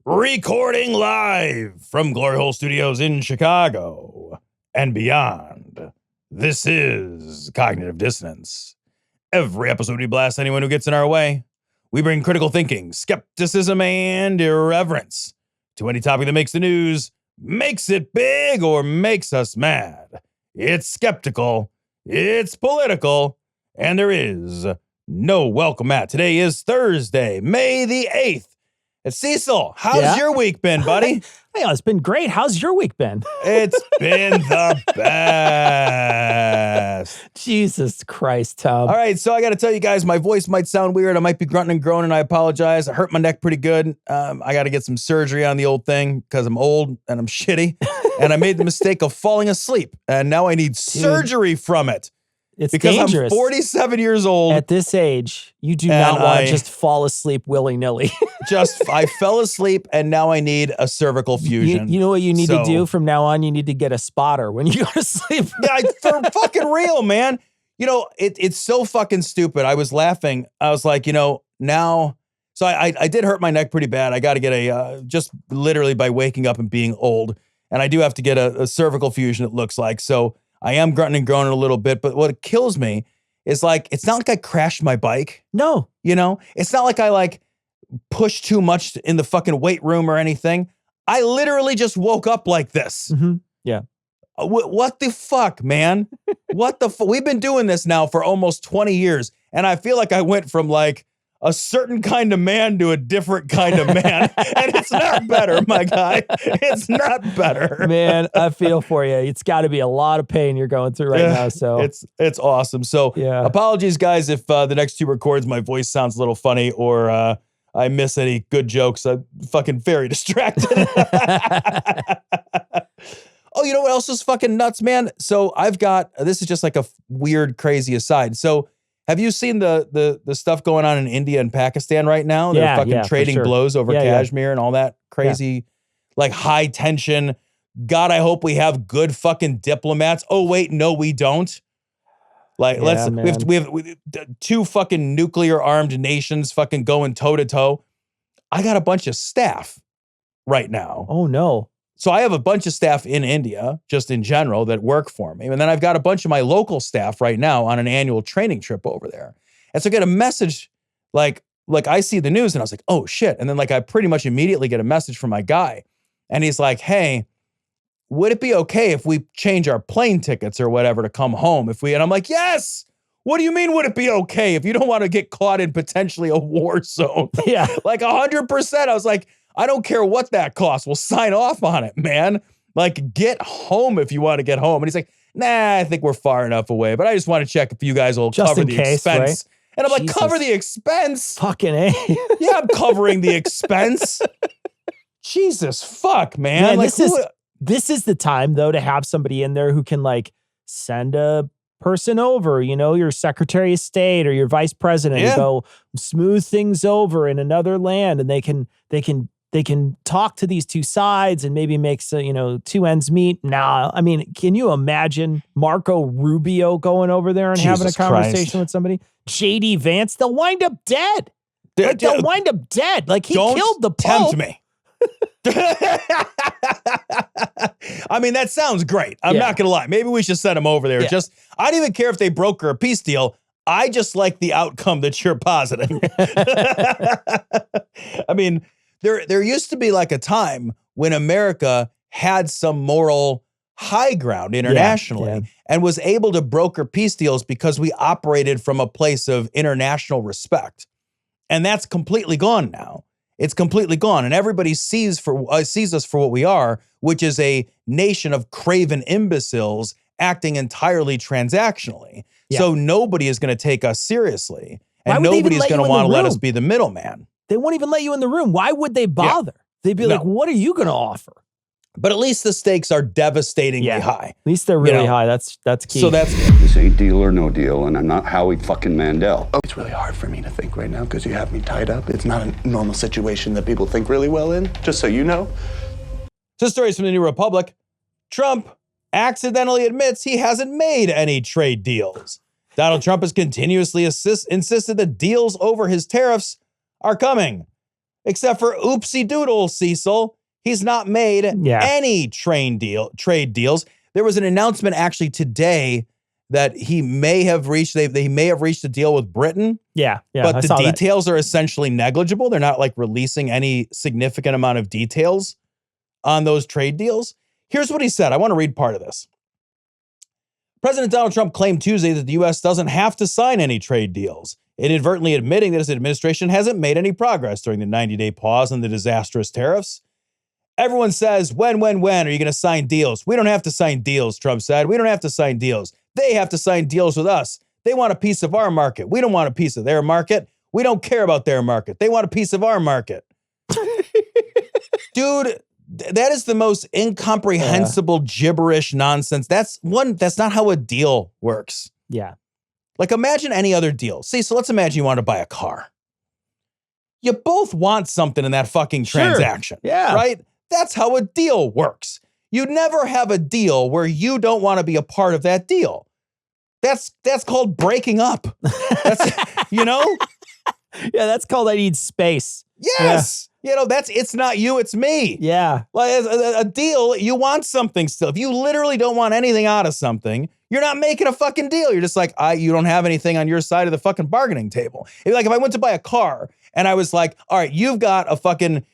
Recording live from Glory Hole Studios in Chicago and beyond. This is Cognitive Dissonance. Every episode we blast anyone who gets in our way. We bring critical thinking, skepticism, and irreverence to any topic that makes the news, makes it big, or makes us mad. It's skeptical, it's political, and there is no welcome mat. Today is Thursday, May the 8th. It's Cecil. How's your week been, buddy? Hey, it's been great. How's your week been? It's been the best. Jesus Christ, Tom. All right, so I got to tell you guys, my voice might sound weird. I might be grunting and groaning. I apologize. I hurt my neck pretty good. I got to get some surgery on the old thing because I'm old and I'm shitty. And I made the mistake of falling asleep. And now I need surgery from it. It's because dangerous. I'm 47 years old. At this age, you do not want to just fall asleep willy-nilly. I fell asleep, and now I need a cervical fusion. You know what you need to do from now on? You need to get a spotter when you go to sleep. Yeah, for fucking real, man. You know, it's so fucking stupid. I was laughing. I was like, now... So I did hurt my neck pretty bad. I got to get just literally by waking up and being old. And I do have to get a cervical fusion, it looks like. So... I am grunting and groaning a little bit, but what kills me is it's not like I crashed my bike. No. It's not like I pushed too much in the fucking weight room or anything. I literally just woke up like this. Mm-hmm. Yeah. What the fuck, man? What the fuck? We've been doing this now for almost 20 years. And I feel like I went from a certain kind of man to a different kind of man. And it's not better, my guy. It's not better. Man, I feel for you. It's got to be a lot of pain you're going through right now. So it's awesome. So apologies, guys, if the next two records my voice sounds a little funny or I miss any good jokes. I'm fucking very distracted. Oh, you know what else is fucking nuts, man? So I've got, this is just a weird, crazy aside. So have you seen the stuff going on in India and Pakistan right now? They're fucking trading blows over Kashmir and all that crazy, high tension. God, I hope we have good fucking diplomats. Oh, wait, no, we don't. We have two fucking nuclear armed nations fucking going toe to toe. I got a bunch of staff right now. Oh, no. So I have a bunch of staff in India, just in general, that work for me. And then I've got a bunch of my local staff right now on an annual training trip over there. And so I get a message, like I see the news and I was like, oh shit. And then I pretty much immediately get a message from my guy. And he's like, hey, would it be okay if we change our plane tickets or whatever to come home? And I'm like, yes. What do you mean, would it be okay if you don't want to get caught in potentially a war zone? Yeah. 100%. I was like, I don't care what that costs. We'll sign off on it, man. Get home if you want to get home. And he's like, nah, I think we're far enough away. But I just want to check if you guys will cover the expense. Right? And I'm like, cover the expense? Fucking A. Yeah, I'm covering the expense. Jesus, fuck, man. This is the time, though, to have somebody in there who can, send a person over, your Secretary of State or your Vice President, and go smooth things over in another land, and they can talk to these two sides and maybe make two ends meet. Now, I mean, can you imagine Marco Rubio going over there and having a conversation with somebody? JD Vance, they'll wind up dead. They'll wind up dead. He killed the Pope. Tempt me. I mean, that sounds great. I'm not going to lie. Maybe we should send him over there. I don't even care if they broker a peace deal. I just like the outcome that you're positing. I mean, there used to be a time when America had some moral high ground internationally and was able to broker peace deals because we operated from a place of international respect. And that's completely gone now. It's completely gone. And everybody sees us for what we are, which is a nation of craven imbeciles acting entirely transactionally. Yeah. So nobody is going to take us seriously. And nobody's going to want to let us be the middleman. They won't even let you in the room. Why would they bother? Yeah. They'd be like, what are you going to offer? But at least the stakes are devastatingly high. At least they're really high. That's key. So that's this ain't deal or no deal, and I'm not Howie fucking Mandel. It's really hard for me to think right now because you have me tied up. It's not a normal situation that people think really well in, just so you know. So stories from the New Republic. Trump accidentally admits he hasn't made any trade deals. Donald Trump has continuously insisted that deals over his tariffs are coming. except for oopsie doodle, Cecil. He's not made any trade deals. There was an announcement actually today that he may have reached, they may have reached a deal with Britain. Yeah. But the details are essentially negligible. They're not like releasing any significant amount of details on those trade deals. Here's what he said. I want to read part of this. President Donald Trump claimed Tuesday that the U.S. doesn't have to sign any trade deals, inadvertently admitting that his administration hasn't made any progress during the 90-day pause on the disastrous tariffs. Everyone says, when are you going to sign deals? We don't have to sign deals, Trump said. We don't have to sign deals. They have to sign deals with us. They want a piece of our market. We don't want a piece of their market. We don't care about their market. They want a piece of our market. Dude, that is the most incomprehensible gibberish nonsense. That's not how a deal works. Yeah. Like imagine any other deal. See, so let's imagine you want to buy a car. You both want something in that fucking transaction. Sure. Yeah. Right? That's how a deal works. You never have a deal where you don't want to be a part of that deal. That's called breaking up. That's, you know? Yeah, that's called I need space. Yes. Yeah. You know, it's not you, it's me. Yeah. Like a deal, you want something still. If you literally don't want anything out of something, you're not making a fucking deal. You're just like, you don't have anything on your side of the fucking bargaining table. Like if I went to buy a car and I was like, all right, you've got a fucking,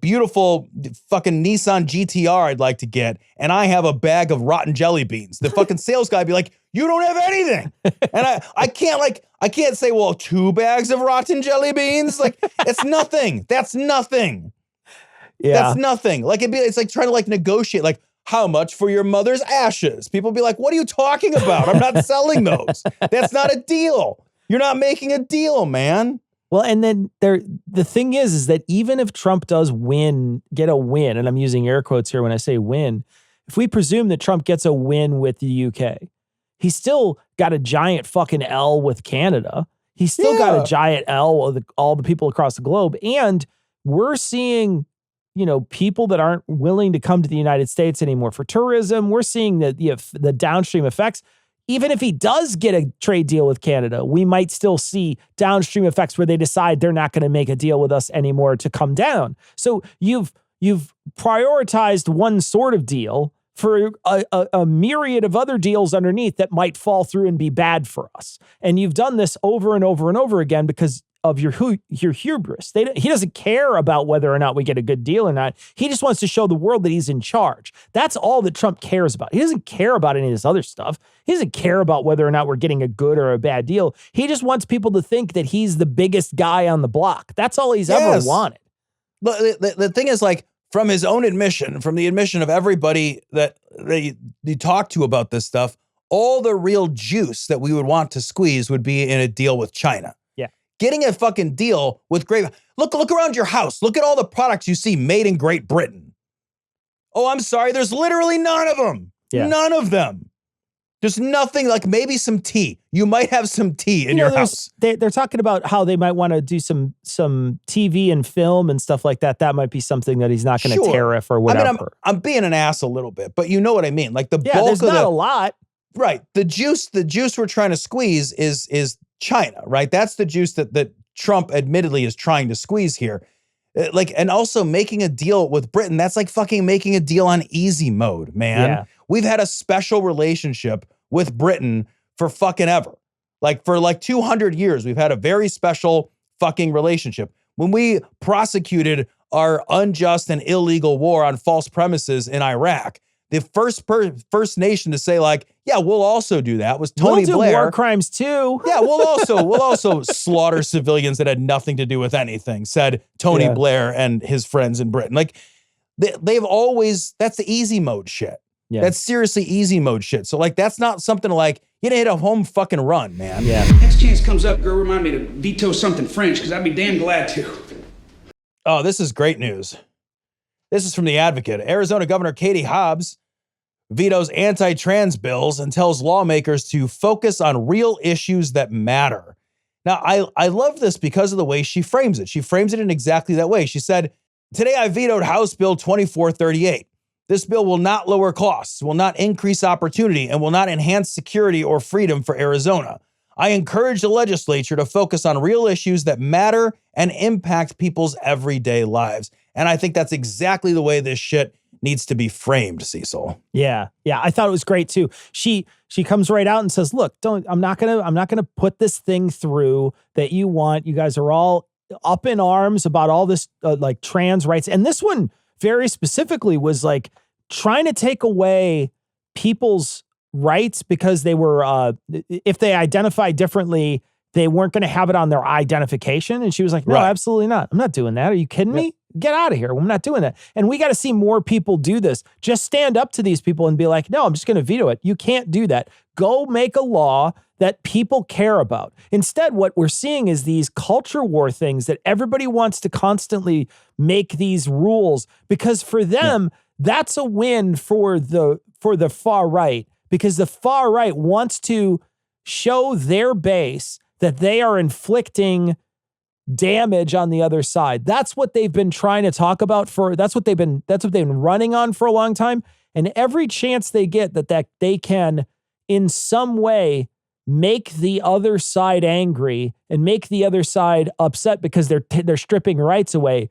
beautiful fucking Nissan GTR I'd like to get, and I have a bag of rotten jelly beans. The fucking sales guy would be like, you don't have anything. And I can't say, well, 2 bags of rotten jelly beans. Like, it's nothing. That's nothing. Yeah. That's nothing. Like it's like trying to like negotiate, like how much for your mother's ashes? People be like, what are you talking about? I'm not selling those. That's not a deal. You're not making a deal, man. Well, and then the thing is that even if Trump does get a win, and I'm using air quotes here when I say win, if we presume that Trump gets a win with the UK, he's still got a giant fucking L with Canada. He's still got a giant L with all the people across the globe. And we're seeing, people that aren't willing to come to the United States anymore for tourism. We're seeing the downstream effects. Even if he does get a trade deal with Canada, we might still see downstream effects where they decide they're not going to make a deal with us anymore to come down. So you've prioritized one sort of deal for a myriad of other deals underneath that might fall through and be bad for us. And you've done this over and over and over again because of your hubris. He doesn't care about whether or not we get a good deal or not. He just wants to show the world that he's in charge. That's all that Trump cares about. He doesn't care about any of this other stuff. He doesn't care about whether or not we're getting a good or a bad deal. He just wants people to think that he's the biggest guy on the block. That's all he's ever wanted. The thing is, like, from his own admission, from the admission of everybody that they talk to about this stuff, all the real juice that we would want to squeeze would be in a deal with China. Getting a fucking deal with look around your house. Look at all the products you see made in Great Britain. Oh, I'm sorry. There's literally none of them. Yeah. None of them. There's nothing, like maybe some tea. You might have some tea in your house. They're talking about how they might want to do some TV and film and stuff like that. That might be something that he's not going to tariff or whatever. I mean, I'm being an ass a little bit, but you know what I mean. Like the bulk there's not a lot. Right. The juice we're trying to squeeze is China, right? That's the juice that Trump admittedly is trying to squeeze here. And also making a deal with Britain, that's like fucking making a deal on easy mode, man. Yeah. We've had a special relationship with Britain for fucking ever. Like for like 200 years, we've had a very special fucking relationship. When we prosecuted our unjust and illegal war on false premises in Iraq, the first nation to say like, yeah, we'll also do that was Tony Blair. We'll do war crimes too. Yeah, we'll also slaughter civilians that had nothing to do with anything, said Tony Blair and his friends in Britain. Like they've always, that's the easy mode shit. Yeah. That's seriously easy mode shit. So like, that's not something like, you didn't hit a home fucking run, man. Yeah. Next chance comes up, girl, remind me to veto something French, because I'd be damn glad to. Oh, this is great news. This is from The Advocate. Arizona Governor Katie Hobbs vetoes anti-trans bills and tells lawmakers to focus on real issues that matter. Now, I love this because of the way she frames it. She frames it in exactly that way. She said, today I vetoed House Bill 2438. This bill will not lower costs, will not increase opportunity, and will not enhance security or freedom for Arizona. I encourage the legislature to focus on real issues that matter and impact people's everyday lives. And I think that's exactly the way this shit needs to be framed, Cecil. Yeah. I thought it was great too. She comes right out and says, look, I'm not gonna put this thing through that you want. You guys are all up in arms about all this like trans rights. And this one very specifically was like trying to take away people's rights because they were, if they identify differently, they weren't going to have it on their identification. And she was like, no, absolutely not. I'm not doing that. Are you kidding me? Get out of here. I'm not doing that. And we got to see more people do this. Just stand up to these people and be like, no, I'm just going to veto it. You can't do that. Go make a law that people care about. Instead, what we're seeing is these culture war things that everybody wants to constantly make these rules because for them, that's a win for the far right, because the far right wants to show their base that they are inflicting damage on the other side. That's what they've been trying to talk about that's what they've been running on for a long time. And every chance they get that they can in some way make the other side angry and make the other side upset because they're stripping rights away.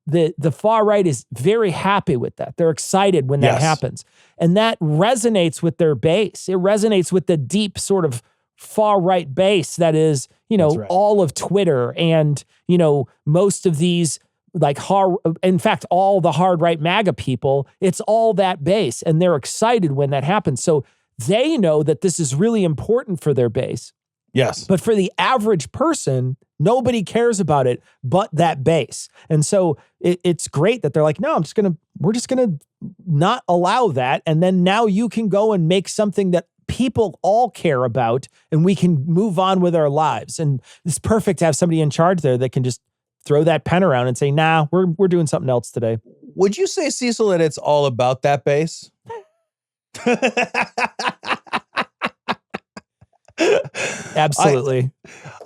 The far right is very happy with that. They're excited when that happens. And that resonates with their base. It resonates with the deep sort of far right base that is, all of Twitter and, most of these like in fact, all the hard right MAGA people, it's all that base and they're excited when that happens. So they know that this is really important for their base. Yes. But for the average person, nobody cares about it but that base. And so it's great that they're like, no, we're just going to not allow that. And then now you can go and make something that people all care about and we can move on with our lives. And it's perfect to have somebody in charge there that can just throw that pen around and say, nah, we're doing something else today. Would you say, Cecil, that it's all about that base? Absolutely.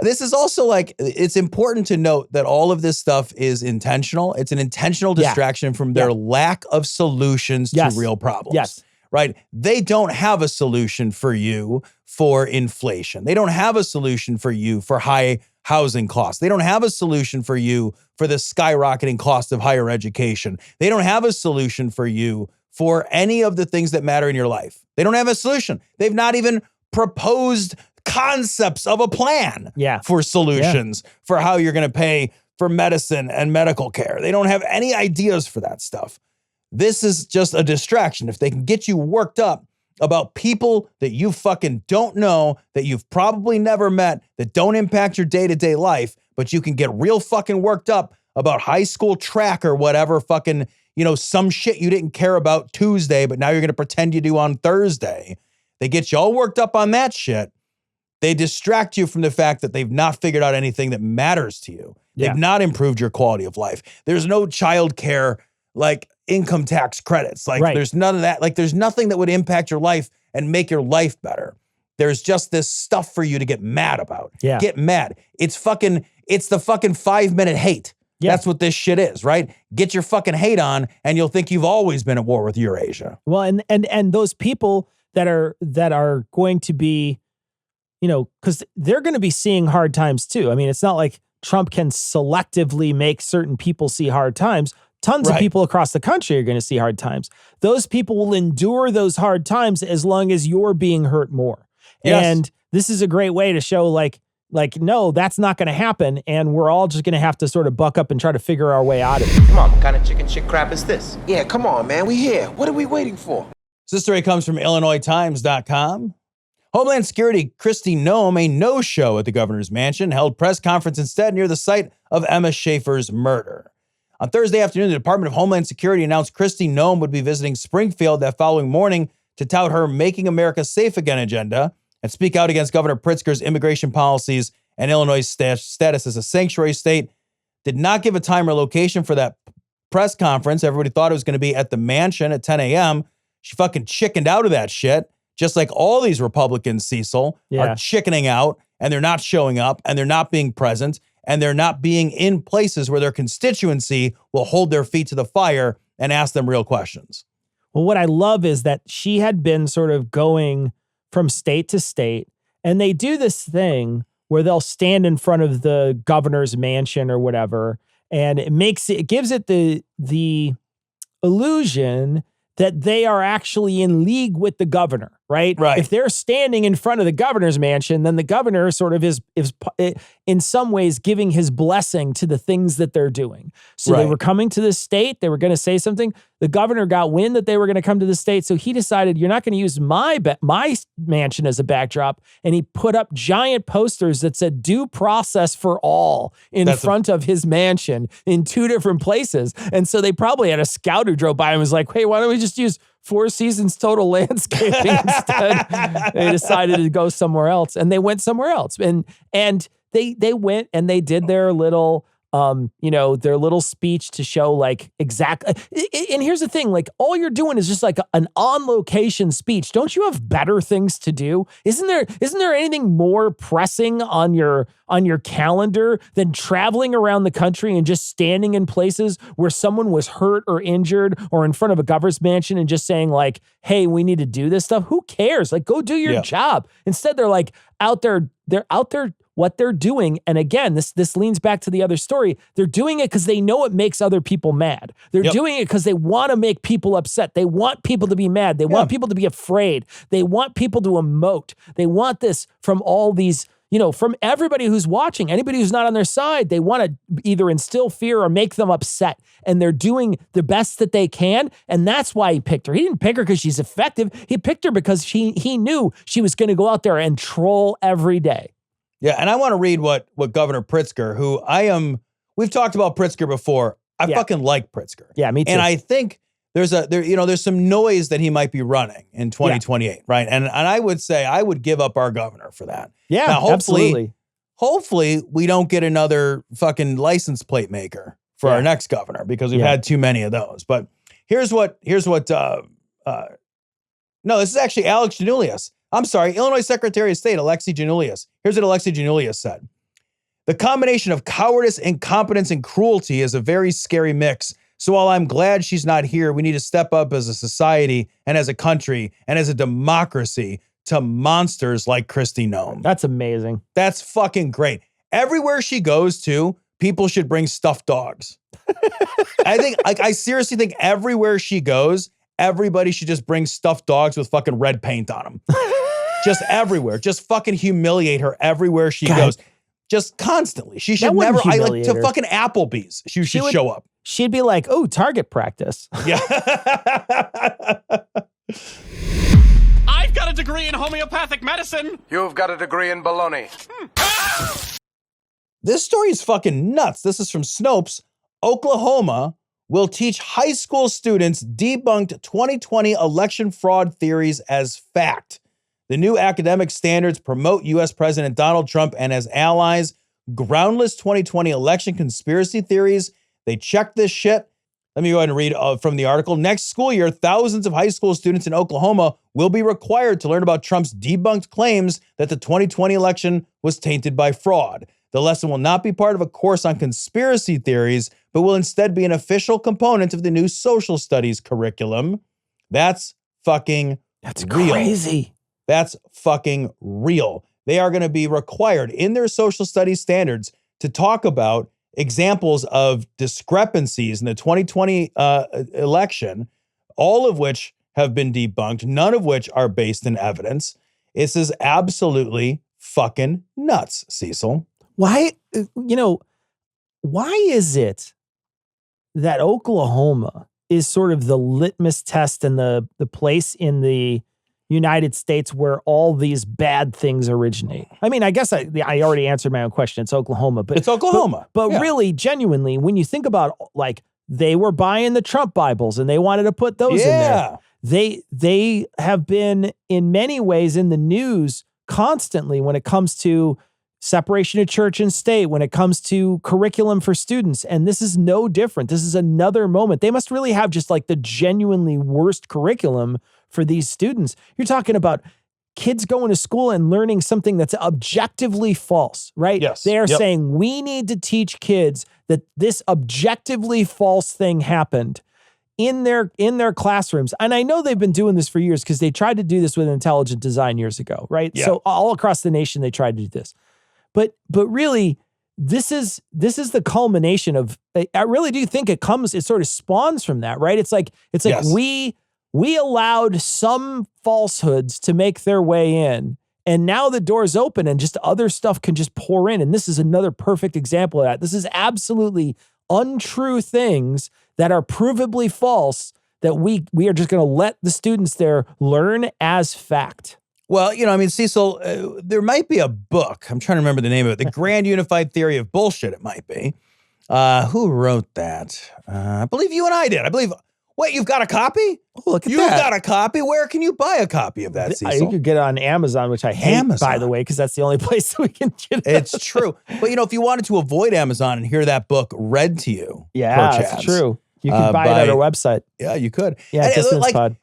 This is also like, it's important to note that all of this stuff is intentional. It's an intentional distraction from their lack of solutions to real problems. Yes. Right? They don't have a solution for you for inflation. They don't have a solution for you for high housing costs. They don't have a solution for you for the skyrocketing cost of higher education. They don't have a solution for you for any of the things that matter in your life. They don't have a solution. They've not even proposed concepts of a plan for solutions for how you're going to pay for medicine and medical care. They don't have any ideas for that stuff. This is just a distraction. If they can get you worked up about people that you fucking don't know, that you've probably never met, that don't impact your day-to-day life, but you can get real fucking worked up about high school track or whatever fucking, some shit you didn't care about Tuesday, but now you're going to pretend you do on Thursday. They get you all worked up on that shit. They distract you from the fact that they've not figured out anything that matters to you. They've not improved your quality of life. There's no child care, like income tax credits. Like there's none of that. Like there's nothing that would impact your life and make your life better. There's just this stuff for you to get mad about. Yeah. Get mad. It's the fucking 5-minute hate. Yeah. That's what this shit is, right? Get your fucking hate on and you'll think you've always been at war with Eurasia. Well, and those people that are going to be, because they're going to be seeing hard times too. I mean, it's not like Trump can selectively make certain people see hard times. Tons of people across the country are going to see hard times. Those people will endure those hard times as long as you're being hurt more. Yes. And this is a great way to show like, no, that's not going to happen. And we're all just going to have to sort of buck up and try to figure our way out of it. Come on, what kind of chicken shit crap is this? Yeah, come on, man. We here. What are we waiting for? This story comes from IllinoisTimes.com. Homeland Security Kristi Noem, a no-show at the governor's mansion, held press conference instead near the site of Emma Schaefer's murder. On Thursday afternoon, the Department of Homeland Security announced Kristi Noem would be visiting Springfield that following morning to tout her Making America Safe Again agenda and speak out against Governor Pritzker's immigration policies and Illinois' status as a sanctuary state. Did not give a time or location for that press conference. Everybody thought it was going to be at the mansion at 10 a.m. She fucking chickened out of that shit, just like all these Republicans, Cecil, are chickening out, and they're not showing up, and they're not being present, and they're not being in places where their constituency will hold their feet to the fire and ask them real questions. Well, what I love is that she had been sort of going from state to state And they do this thing where they'll stand in front of the governor's mansion or whatever, and it gives it the illusion that they are actually in league with the governor, right? Right. If they're standing in front of the governor's mansion, then the governor sort of is in some ways giving his blessing to the things that they're doing. So they were coming to the state. They were going to say something. The governor got wind that they were going to come to the state. So he decided, you're not going to use my mansion as a backdrop. And he put up giant posters that said due process for all in front of his mansion in 2 different places. And so they probably had a scout who drove by and was like, hey, why don't we just use Four Seasons Total Landscaping instead? They decided to go somewhere else, and they went somewhere else. And they went and they did their little their little speech to show like exactly. And here's the thing, like all you're doing is just like an on location speech. Don't you have better things to do? Isn't there anything more pressing on your calendar than traveling around the country and just standing in places where someone was hurt or injured or in front of a governor's mansion and just saying like, hey, we need to do this stuff? Who cares? Like, go do your job. Instead, they're like they're out there what they're doing. And again, this leans back to the other story. They're doing it because they know it makes other people mad. They're doing it because they want to make people upset. They want people to be mad. They want people to be afraid. They want people to emote. They want this from all these, from everybody who's watching, anybody who's not on their side. They want to either instill fear or make them upset. And they're doing the best that they can. And that's why he picked her. He didn't pick her because she's effective. He picked her because he knew she was going to go out there and troll every day. Yeah, and I want to read what Governor Pritzker, who we've talked about Pritzker before. I fucking like Pritzker. Yeah, me too. And I think there's some noise that he might be running in 2028, right? And I would say I would give up our governor for that. Yeah, now, absolutely. Hopefully we don't get another fucking license plate maker for our next governor, because we've had too many of those. But here's what no, this is actually Alex Janulius. I'm sorry, Illinois Secretary of State, Alexi Janulius. Here's what Alexi Janulius said. The combination of cowardice, incompetence, and cruelty is a very scary mix. So while I'm glad she's not here, we need to step up as a society and as a country and as a democracy to monsters like Kristi Noem. That's amazing. That's fucking great. Everywhere she goes to, people should bring stuffed dogs. I seriously think everywhere she goes, everybody should just bring stuffed dogs with fucking red paint on them. Just everywhere. Just fucking humiliate her everywhere she goes. Just constantly. She should never, to fucking Applebee's. She should show up. She'd be like, oh, target practice. Yeah. I've got a degree in homeopathic medicine. You've got a degree in baloney. This story is fucking nuts. This is from Snopes. Oklahoma will teach high school students debunked 2020 election fraud theories as fact. The new academic standards promote U.S. President Donald Trump and his allies' groundless 2020 election conspiracy theories. They check this shit. Let me go ahead and read from the article. Next school year, thousands of high school students in Oklahoma will be required to learn about Trump's debunked claims that the 2020 election was tainted by fraud. The lesson will not be part of a course on conspiracy theories, but will instead be an official component of the new social studies curriculum. That's fucking real. Crazy. That's fucking real. They are going to be required in their social studies standards to talk about examples of discrepancies in the 2020 election, all of which have been debunked, none of which are based in evidence. This is absolutely fucking nuts, Cecil. Why is it that Oklahoma is sort of the litmus test and the place in the United States where all these bad things originate? I mean, I guess I already answered my own question. It's Oklahoma, but it's Oklahoma. But really, genuinely, when you think about like they were buying the Trump Bibles and they wanted to put those in there. They have been in many ways in the news constantly when it comes to separation of church and state, when it comes to curriculum for students. And this is no different. This is another moment. They must really have just like the genuinely worst curriculum for these students. You're talking about kids going to school and learning something that's objectively false, right? Yes. They're saying we need to teach kids that this objectively false thing happened in their classrooms. And I know they've been doing this for years because they tried to do this with intelligent design years ago, right? Yeah. So all across the nation, they tried to do this. But really, this is the culmination of, I really do think it sort of spawns from that, right? It's like Yes. we allowed some falsehoods to make their way in, and now the door's open and just other stuff can just pour in. And this is another perfect example of that. This is absolutely untrue things that are provably false that we are just going to let the students there learn as fact. Well, you know, I mean, Cecil, there might be a book. I'm trying to remember the name of it. The Grand Unified Theory of Bullshit, it might be. Who wrote that? I believe you and I did. Wait, you've got a copy? Oh, look at You've that. got a copy? Where can you buy a copy of that, You Cecil? could get it on Amazon, which I hate, Amazon. by the way, because that's the only place that we can get it. It's true. But, you know, if you wanted to avoid Amazon and hear that book read to you, Yeah, perchance, that's true. You can buy it at our website. Yeah, you could. Yeah, And, Distance Pod.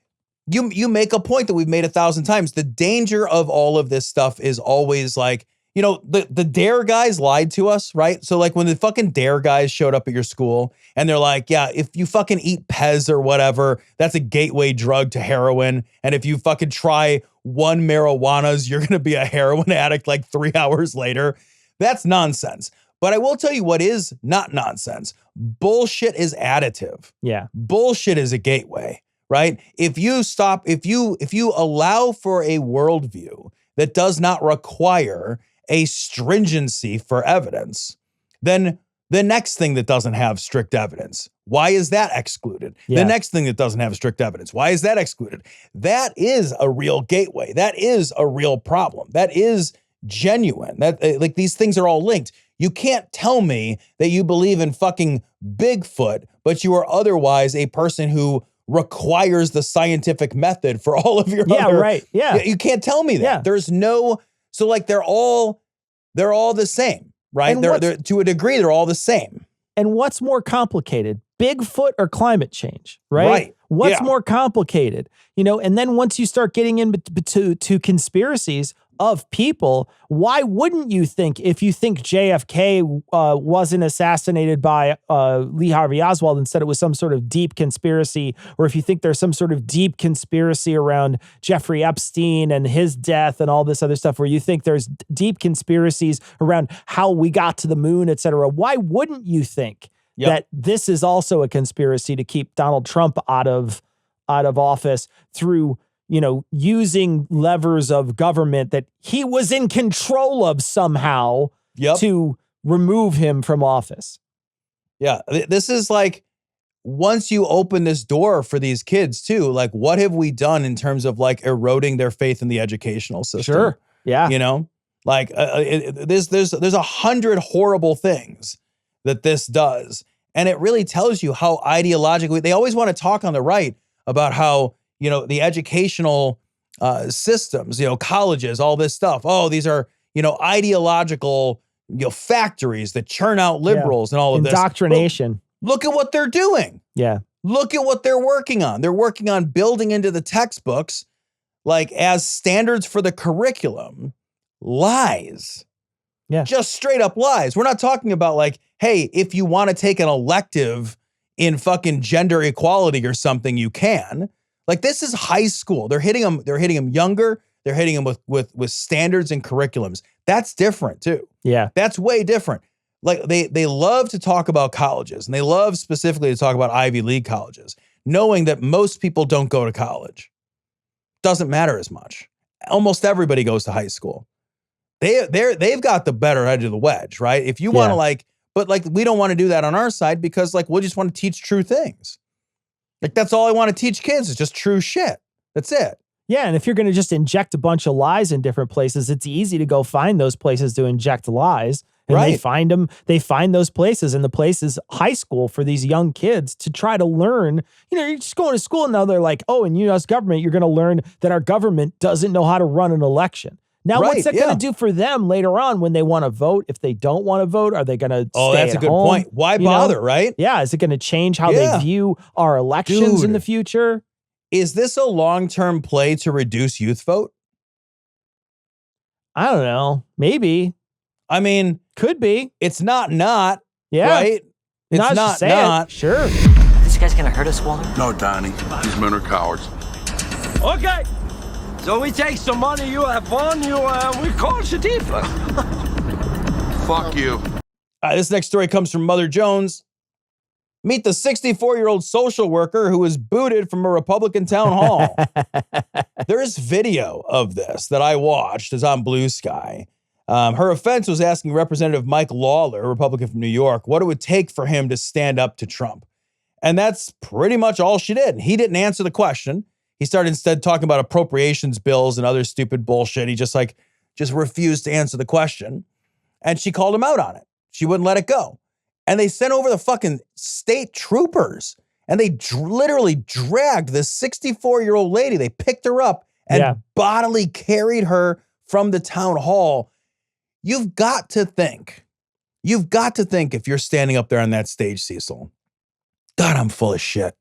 You make a point that we've made 1,000 times. The danger of all of this stuff is always like, you know, the DARE guys lied to us, right? So like when the fucking DARE guys showed up at your school and they're like, yeah, if you fucking eat Pez or whatever, that's a gateway drug to heroin. And if you fucking try one marijuanas, you're going to be a heroin addict like 3 hours later. That's nonsense. But I will tell you what is not nonsense. Bullshit is additive. Yeah. Bullshit is a gateway, right? If you allow for a worldview that does not require a stringency for evidence, then the next thing that doesn't have strict evidence, why is that excluded? Yeah. The next thing that doesn't have strict evidence, why is that excluded? That is a real gateway. That is a real problem. That is genuine. That like these things are all linked. You can't tell me that you believe in fucking Bigfoot, but you are otherwise a person who requires the scientific method for all of your other. Right. Yeah. You can't tell me that. Yeah. There's no, so like they're all the same, right? And They're to a degree, they're all the same. And what's more complicated, Bigfoot or climate change, right? Right. What's Yeah. more complicated, you know? And then once you start getting into conspiracies of people, why wouldn't you think, if you think JFK wasn't assassinated by Lee Harvey Oswald, instead it was some sort of deep conspiracy, or if you think there's some sort of deep conspiracy around Jeffrey Epstein and his death and all this other stuff, where you think there's deep conspiracies around how we got to the moon, et cetera, why wouldn't you think that this is also a conspiracy to keep Donald Trump out of office through, you know, using levers of government that he was in control of somehow to remove him from office? Yeah. This is like, once you open this door for these kids too, like what have we done in terms of like eroding their faith in the educational system? Sure. Yeah. You know, like there's 100 horrible things that this does. And it really tells you how ideologically, they always want to talk on the right about how, you know, the educational systems, you know, colleges, all this stuff. Oh, these are, you know, ideological, you know, factories that churn out liberals and all of this. Indoctrination. Well, look at what they're doing. Yeah. Look at what they're working on. They're working on building into the textbooks, like as standards for the curriculum, lies. Yeah. Just straight up lies. We're not talking about like, hey, if you want to take an elective in fucking gender equality or something, you can. Like this is high school. They're hitting them younger. They're hitting them with standards and curriculums. That's different too. Yeah. That's way different. Like they love to talk about colleges, and they love specifically to talk about Ivy League colleges, knowing that most people don't go to college. Doesn't matter as much. Almost everybody goes to high school. They've got the better edge of the wedge, right? If you want to like, but like we don't want to do that on our side because like we'll just want to teach true things. Like that's all I want to teach kids is just true shit. That's it. Yeah, and if you're going to just inject a bunch of lies in different places, it's easy to go find those places to inject lies. And Right. they find those places, and the place is high school for these young kids to try to learn. You know, you're just going to school and now they're like, oh, in U.S. government, you're going to learn that our government doesn't know how to run an election. Now, what's that going to do for them later on when they want to vote? If they don't want to vote, are they going to Oh, stay that's a at good home? point. Why You know? bother, right? Yeah, is it going to change how they view our elections in the future? Is this a long-term play to reduce youth vote? I don't know. Maybe. I mean, could be. It's not, Yeah. right? It's Just not. say it. Sure. It's guys gonna hurt us, Walter? No, Donnie. These men are cowards. Okay. So we take some money, you have fun, we call Shatifa. Fuck you. This next story comes from Mother Jones. Meet the 64-year-old social worker who was booted from a Republican town hall. There's video of this that I watched. It's on Blue Sky. Her offense was asking Representative Mike Lawler, a Republican from New York, what it would take for him to stand up to Trump. And that's pretty much all she did. He didn't answer the question. He started instead talking about appropriations bills and other stupid bullshit. He just refused to answer the question. And she called him out on it. She wouldn't let it go. And they sent over the fucking state troopers. And they literally dragged this 64-year-old lady. They picked her up and bodily carried her from the town hall. You've got to think if you're standing up there on that stage, Cecil, God, I'm full of shit.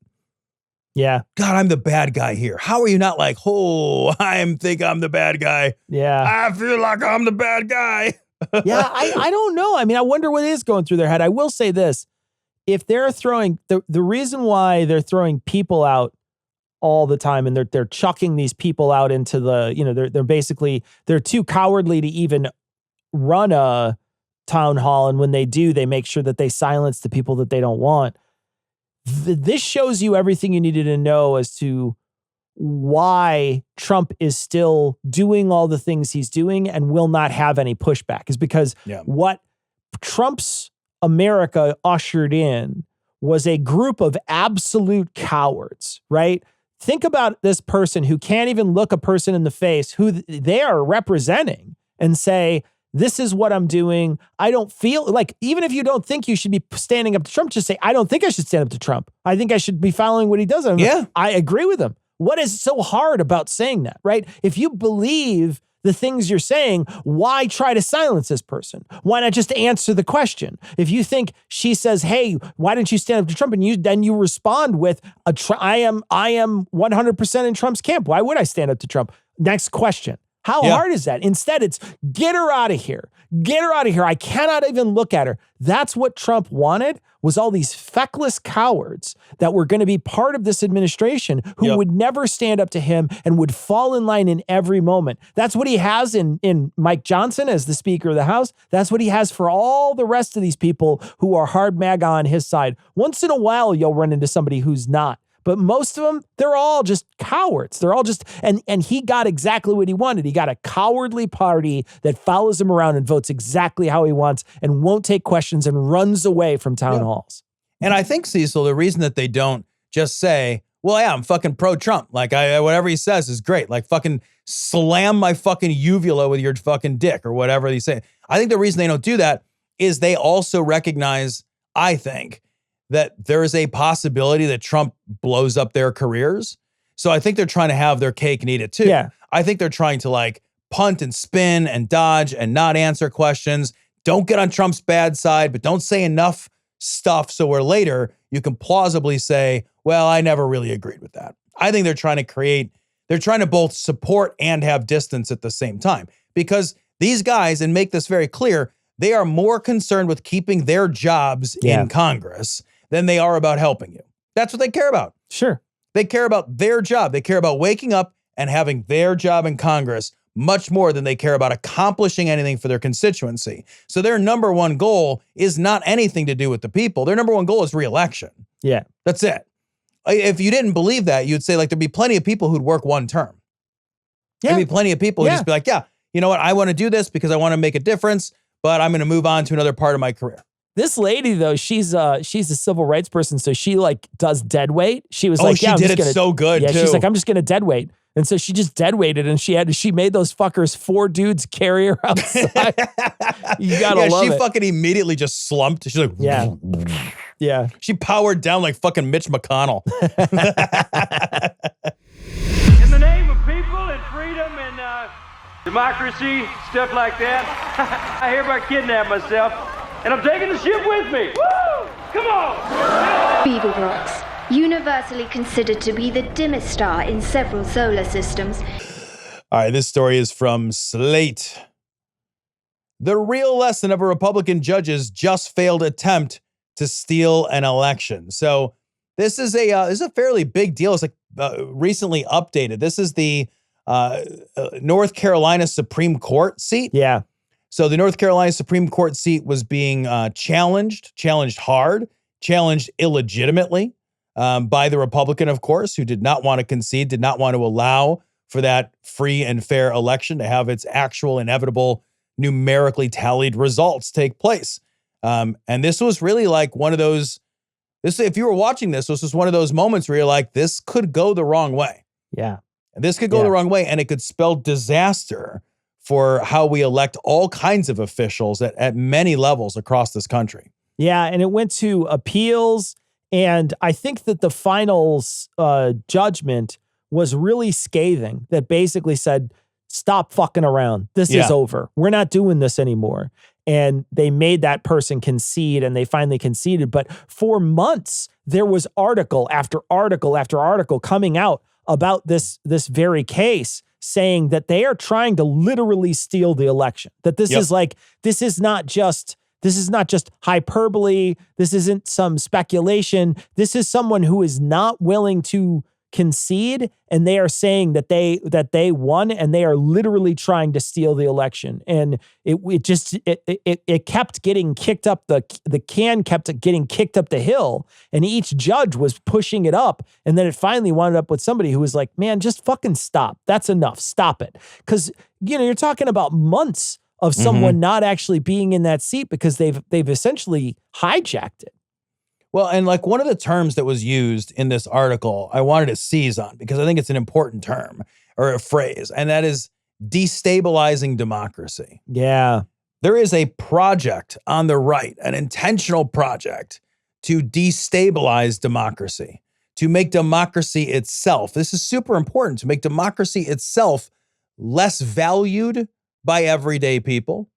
Yeah. God, I'm the bad guy here. How are you not like, I think I'm the bad guy. Yeah. I feel like I'm the bad guy. Yeah, I don't know. I mean, I wonder what is going through their head. I will say this. If they're throwing, the reason why they're throwing people out all the time and they're chucking these people out into the, they're too cowardly to even run a town hall. And when they do, they make sure that they silence the people that they don't want. This shows you everything you needed to know as to why Trump is still doing all the things he's doing and will not have any pushback is because what Trump's America ushered in was a group of absolute cowards, right? Think about this person who can't even look a person in the face who they are representing and say, this is what I'm doing. I don't feel like, even if you don't think you should be standing up to Trump, just say, I don't think I should stand up to Trump. I think I should be following what he does. I agree with him. What is so hard about saying that, right? If you believe the things you're saying, why try to silence this person? Why not just answer the question? If you think she says, hey, why don't you stand up to Trump? And then you respond with, I am 100% in Trump's camp. Why would I stand up to Trump? Next question. How hard is that? Instead, it's get her out of here. Get her out of here. I cannot even look at her. That's what Trump wanted, was all these feckless cowards that were going to be part of this administration who would never stand up to him and would fall in line in every moment. That's what he has in Mike Johnson as the Speaker of the House. That's what he has for all the rest of these people who are hard MAGA on his side. Once in a while, you'll run into somebody who's not. But most of them, they're all just cowards. They're all just, and he got exactly what he wanted. He got a cowardly party that follows him around and votes exactly how he wants and won't take questions and runs away from town halls. And I think, Cecil, the reason that they don't just say, well, yeah, I'm fucking pro-Trump. Like, whatever he says is great. Like, fucking slam my fucking uvula with your fucking dick or whatever they say. I think the reason they don't do that is they also recognize, I think, that there is a possibility that Trump blows up their careers. So I think they're trying to have their cake and eat it too. Yeah. I think they're trying to like punt and spin and dodge and not answer questions. Don't get on Trump's bad side, but don't say enough stuff so where later you can plausibly say, well, I never really agreed with that. I think they're trying to both support and have distance at the same time, because these guys, and make this very clear, they are more concerned with keeping their jobs in Congress than they are about helping you. That's what they care about. Sure. They care about their job. They care about waking up and having their job in Congress much more than they care about accomplishing anything for their constituency. So their number one goal is not anything to do with the people. Their number one goal is re-election. Yeah. That's it. If you didn't believe that, you'd say like there'd be plenty of people who'd work one term. Yeah. There'd be plenty of people who'd just be like, yeah, you know what? I want to do this because I want to make a difference, but I'm going to move on to another part of my career. This lady, though, she's a civil rights person, so she like does dead weight. She was she did it so good, too. She's like, I'm just gonna dead weight, and so she just dead weighted, and she made those fuckers 4 dudes carry her outside. You gotta love it. She fucking immediately just slumped. She's like, yeah. She powered down like fucking Mitch McConnell. In the name of people and freedom and democracy, stuff like that, I hereby kidnap myself. And I'm taking the ship with me. Woo! Come on! Beaglebrox, universally considered to be the dimmest star in several solar systems. All right, this story is from Slate. The real lesson of a Republican judge's just failed attempt to steal an election. So This is a fairly big deal. It's like recently updated. This is the North Carolina Supreme Court seat. Yeah. So the North Carolina Supreme Court seat was being challenged hard, challenged illegitimately by the Republican, of course, who did not want to concede, did not want to allow for that free and fair election to have its actual inevitable numerically tallied results take place. And this was really like one of those, if you were watching this was one of those moments where you're like, this could go the wrong way. Yeah. And this could go the wrong way, and it could spell disaster for how we elect all kinds of officials at many levels across this country. Yeah, and it went to appeals, and I think that the final judgment was really scathing, that basically said, stop fucking around. This is over. We're not doing this anymore. And they made that person concede, and they finally conceded. But for months, there was article after article after article coming out about this very case, saying that they are trying to literally steal the election. That this is like, this is not just hyperbole. This isn't some speculation. This is someone who is not willing to concede, and they are saying that they won, and they are literally trying to steal the election. And it kept getting kicked up, the can kept getting kicked up the hill, and each judge was pushing it up, and then it finally wound up with somebody who was like, man, just fucking stop. That's enough. Stop it. Because you're talking about months of someone not actually being in that seat because they've essentially hijacked it. Well, and like one of the terms that was used in this article, I wanted to seize on because I think it's an important term or a phrase, and that is destabilizing democracy. Yeah. There is a project on the right, an intentional project to destabilize democracy, to make democracy itself. This is super important, to make democracy itself less valued by everyday people,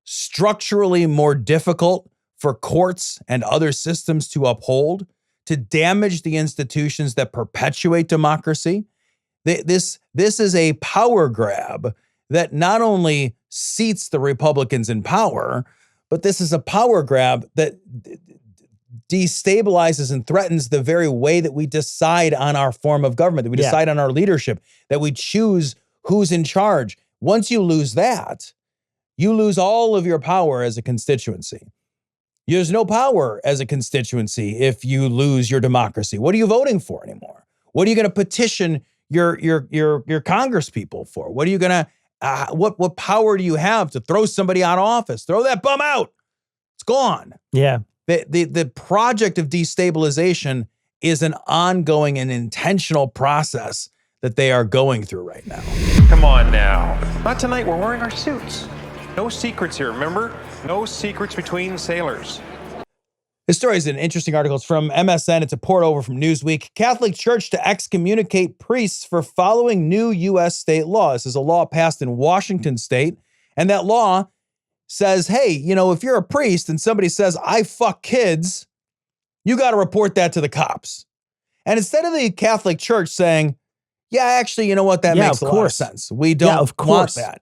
structurally more difficult for courts and other systems to uphold, to damage the institutions that perpetuate democracy. This is a power grab that not only seats the Republicans in power, but this is a power grab that destabilizes and threatens the very way that we decide on our form of government, that we decide on our leadership, that we choose who's in charge. Once you lose that, you lose all of your power as a constituency. There's no power as a constituency if you lose your democracy. What are you voting for anymore? What are you going to petition your Congress people for? What are you going to, what power do you have to throw somebody out of office? Throw that bum out. It's gone. Yeah. The project of destabilization is an ongoing and intentional process that they are going through right now. Come on now. Not tonight. We're wearing our suits. No secrets here, remember? No secrets between sailors. This story is an interesting article. It's from MSN. It's a port over from Newsweek. Catholic Church to excommunicate priests for following new U.S. state law. This is a law passed in Washington state. And that law says, hey, if you're a priest and somebody says, I fuck kids, you got to report that to the cops. And instead of the Catholic Church saying, yeah, actually, you know what? That makes a lot of sense. We don't want that.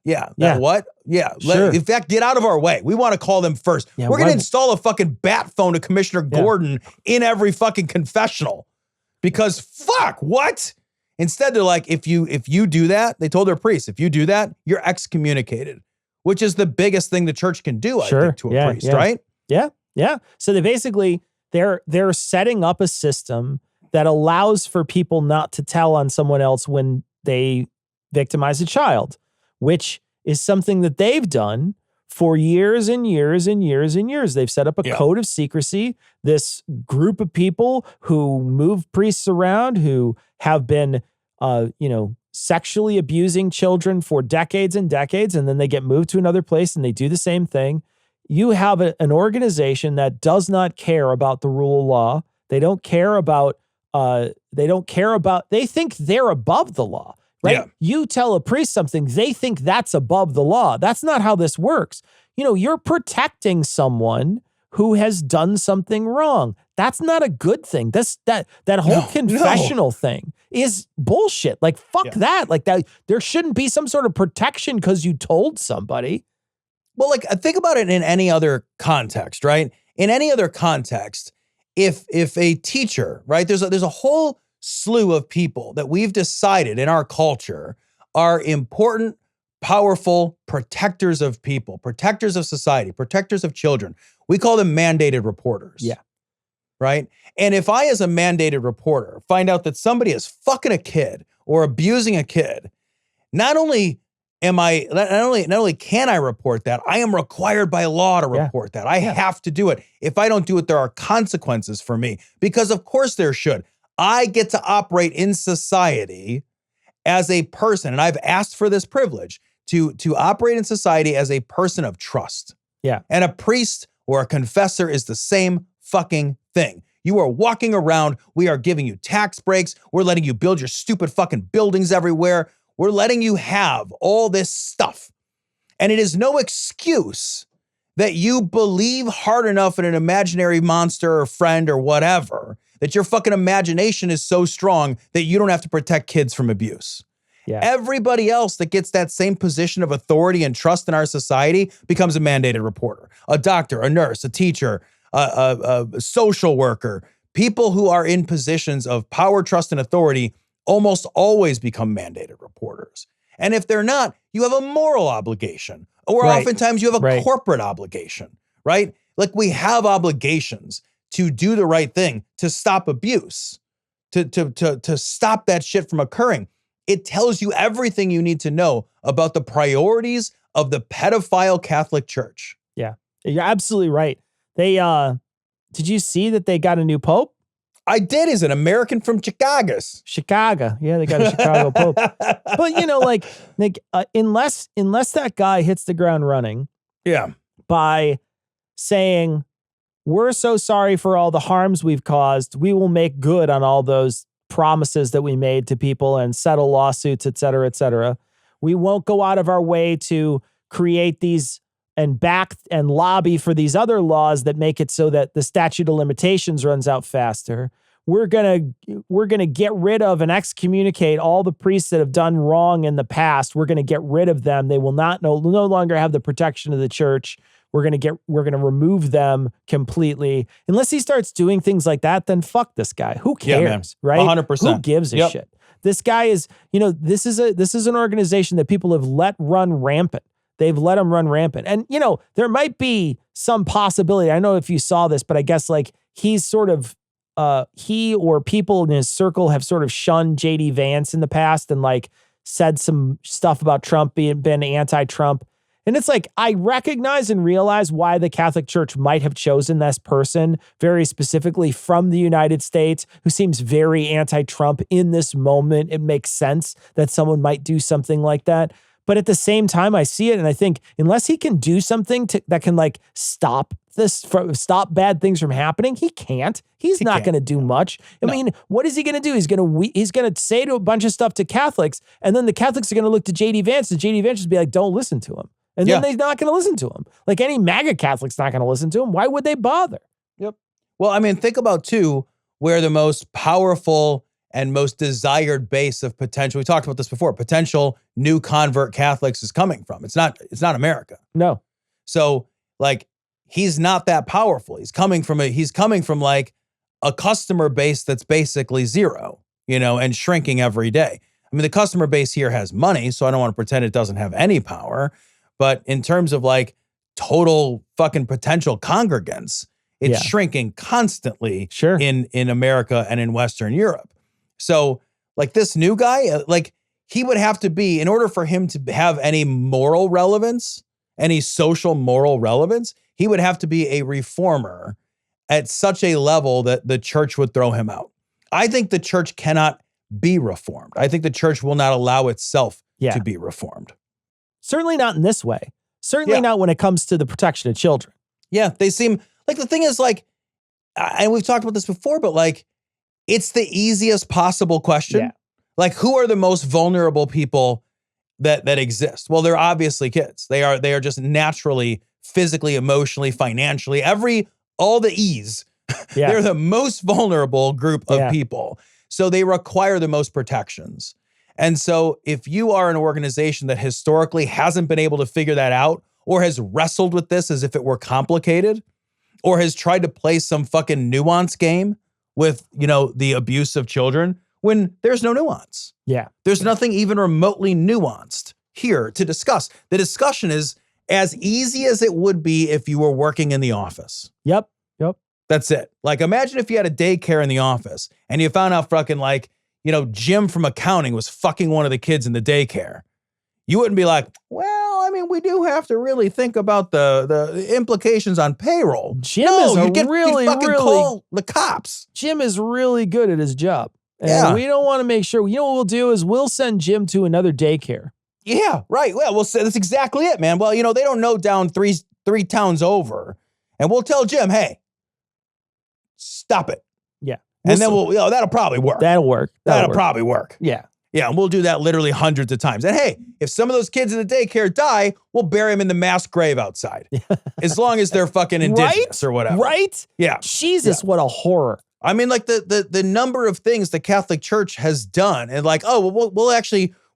What? Yeah. Sure. In fact, get out of our way. We want to call them first. Yeah, we're going to install a fucking bat phone to Commissioner Gordon in every fucking confessional. Because fuck, what? Instead, they're like, if you do that, they told their priests, if you do that, you're excommunicated, which is the biggest thing the church can do, I think, to a priest, right? Yeah. Yeah. So they basically, they're setting up a system that allows for people not to tell on someone else when they victimize a child, which is something that they've done for years and years and years and years. They've set up a code of secrecy, this group of people who move priests around, who have been, sexually abusing children for decades and decades, and then they get moved to another place and they do the same thing. You have an organization that does not care about the rule of law. They don't care about they think they're above the law, right? Yeah. You tell a priest something, they think that's above the law. That's not how this works. You're protecting someone who has done something wrong. That's not a good thing. That whole confessional thing is bullshit. Like, fuck that. Like, that there shouldn't be some sort of protection because you told somebody. Well, like, think about it in any other context, right? In any other context, if a teacher, right, there's a whole slew of people that we've decided in our culture are important, powerful protectors of people, protectors of society, protectors of children. We call them mandated reporters. Yeah. Right? And if I, as a mandated reporter, find out that somebody is fucking a kid or abusing a kid, not only can I report that, I am required by law to report that. I have to do it. If I don't do it, there are consequences for me, because of course there should. I get to operate in society as a person, and I've asked for this privilege to operate in society as a person of trust. Yeah. And a priest or a confessor is the same fucking thing. You are walking around, we are giving you tax breaks, we're letting you build your stupid fucking buildings everywhere. We're letting you have all this stuff. And it is no excuse that you believe hard enough in an imaginary monster or friend or whatever, that your fucking imagination is so strong that you don't have to protect kids from abuse. Yeah. Everybody else that gets that same position of authority and trust in our society becomes a mandated reporter. A doctor, a nurse, a teacher, a social worker. People who are in positions of power, trust, and authority almost always become mandated reporters. And if they're not, you have a moral obligation, or oftentimes you have a corporate obligation, right? Like, we have obligations to do the right thing, to stop abuse, to stop that shit from occurring. It tells you everything you need to know about the priorities of the pedophile Catholic Church. Yeah, you're absolutely right. They, did you see that they got a new pope? I did. He's an American from Chicago. Chicago. Yeah, they got a Chicago pope. But, you know, like unless that guy hits the ground running. Yeah. By saying, we're so sorry for all the harms we've caused, we will make good on all those promises that we made to people and settle lawsuits, et cetera, et cetera. We won't go out of our way to create these and back and lobby for these other laws that make it so that the statute of limitations runs out faster. We're gonna get rid of and excommunicate all the priests that have done wrong in the past. We're gonna get rid of them. They will no longer have the protection of the church. We're gonna remove them completely. Unless he starts doing things like that, then fuck this guy. Who cares, right? 100%. Who gives a shit? This guy is, this is an organization that people have let run rampant. They've let him run rampant. And, there might be some possibility. I don't know if you saw this, but I guess like he's sort of, he or people in his circle have sort of shunned JD Vance in the past and like said some stuff about Trump been anti-Trump. And it's like, I recognize and realize why the Catholic Church might have chosen this person very specifically from the United States who seems very anti-Trump in this moment. It makes sense that someone might do something like that. But at the same time, I see it and I think unless he can do something that can like stop bad things from happening, he can't. He's not going to do much. I mean, what is he going to do? He's going to say to a bunch of stuff to Catholics, and then the Catholics are going to look to JD Vance, and JD Vance just be like, "Don't listen to him." And then they're not going to listen to him. Like any MAGA Catholic's not going to listen to him. Why would they bother? Yep. Well, I mean, think about too where the most powerful and most desired base of potential, we talked about this before, potential new convert Catholics is coming from. It's not America. No. So like, he's not that powerful. He's coming from like a customer base that's basically zero, and shrinking every day. I mean, the customer base here has money, so I don't want to pretend it doesn't have any power. But in terms of like total fucking potential congregants, it's shrinking constantly in America and in Western Europe. So like this new guy, like he would have to be, in order for him to have any moral relevance, any social moral relevance, he would have to be a reformer at such a level that the church would throw him out. I think the church cannot be reformed. I think the church will not allow itself to be reformed. Certainly not in this way. Certainly not when it comes to the protection of children. Yeah, they seem like, the thing is like, and we've talked about this before, but like, it's the easiest possible question. Yeah. Like, who are the most vulnerable people that exist? Well, they're obviously kids. They are just naturally, physically, emotionally, financially, all the E's. They're the most vulnerable group of people. So they require the most protections. And so if you are an organization that historically hasn't been able to figure that out or has wrestled with this as if it were complicated, or has tried to play some fucking nuance game with, you know, the abuse of children when there's no nuance. Yeah. There's nothing even remotely nuanced here to discuss. The discussion is as easy as it would be if you were working in the office. Yep. That's it. Like, imagine if you had a daycare in the office and you found out fucking like, you know, Jim from accounting was fucking one of the kids in the daycare. You wouldn't be like, well, I mean, we do have to really think about the implications on payroll. Jim is really call the cops. Jim is really good at his job. And Yeah. we don't want to make sure, you know what we'll do is we'll send Jim to another daycare. Yeah, right. Well, we'll say that's exactly it, man. Well, you know, they don't know down three towns over. And we'll tell Jim, hey, stop it. Yeah. And then that'll probably work. That'll work. That'll probably work. Yeah. Yeah, and we'll do that literally hundreds of times. And hey, if some of those kids in the daycare die, we'll bury them in the mass grave outside. As long as they're fucking indigenous or whatever. Right? Yeah. Jesus, what a horror. I mean, like the number of things the Catholic Church has done, and like, oh, well,